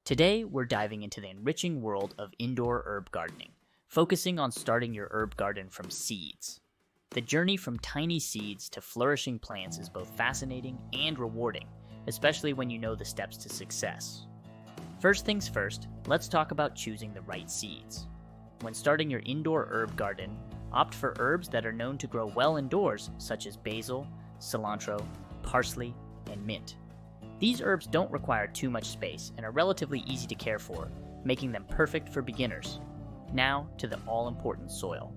Today, we're diving into the enriching world of indoor herb gardening, focusing on starting your herb garden from seeds. The journey from tiny seeds to flourishing plants is both fascinating and rewarding, especially when you know the steps to success. First things first, let's talk about choosing the right seeds. When starting your indoor herb garden, opt for herbs that are known to grow well indoors, such as basil, cilantro, parsley, and mint. These herbs don't require too much space and are relatively easy to care for, making them perfect for beginners. Now to the all-important soil.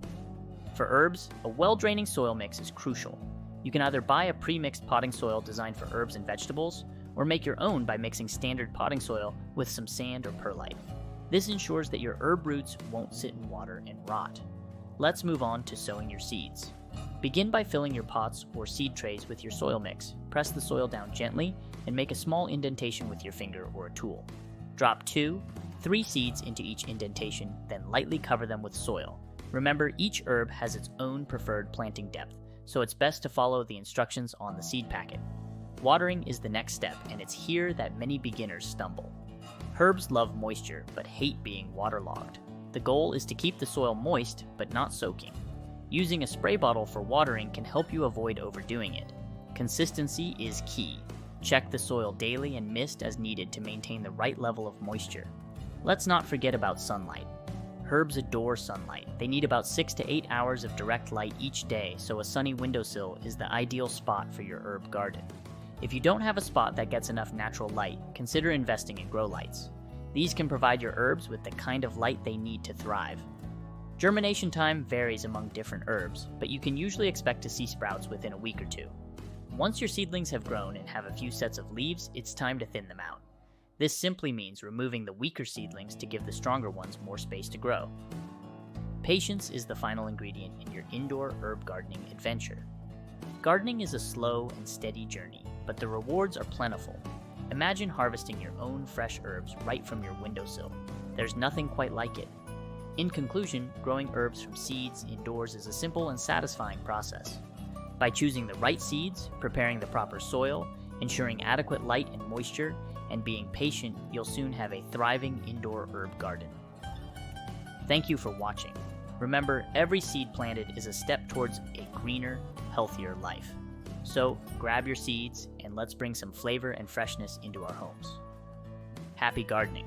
For herbs, a well-draining soil mix is crucial. You can either buy a pre-mixed potting soil designed for herbs and vegetables, or make your own by mixing standard potting soil with some sand or perlite. This ensures that your herb roots won't sit in water and rot. Let's move on to sowing your seeds. Begin by filling your pots or seed trays with your soil mix. Press the soil down gently and make a small indentation with your finger or a tool. Drop 2-3 seeds into each indentation, then lightly cover them with soil. Remember, each herb has its own preferred planting depth, so it's best to follow the instructions on the seed packet. Watering is the next step, and it's here that many beginners stumble. Herbs love moisture, but hate being waterlogged. The goal is to keep the soil moist, but not soaking. Using a spray bottle for watering can help you avoid overdoing it. Consistency is key. Check the soil daily and mist as needed to maintain the right level of moisture. Let's not forget about sunlight. Herbs adore sunlight. They need about 6 to 8 hours of direct light each day, so a sunny windowsill is the ideal spot for your herb garden. If you don't have a spot that gets enough natural light, consider investing in grow lights. These can provide your herbs with the kind of light they need to thrive. Germination time varies among different herbs, but you can usually expect to see sprouts within a week or two. Once your seedlings have grown and have a few sets of leaves, it's time to thin them out. This simply means removing the weaker seedlings to give the stronger ones more space to grow. Patience is the final ingredient in your indoor herb gardening adventure. Gardening is a slow and steady journey, but the rewards are plentiful. Imagine harvesting your own fresh herbs right from your windowsill. There's nothing quite like it. In conclusion, growing herbs from seeds indoors is a simple and satisfying process. By choosing the right seeds, preparing the proper soil, ensuring adequate light and moisture, and being patient, you'll soon have a thriving indoor herb garden. Thank you for watching. Remember, every seed planted is a step towards a greener, healthier life. So grab your seeds and let's bring some flavor and freshness into our homes. Happy gardening!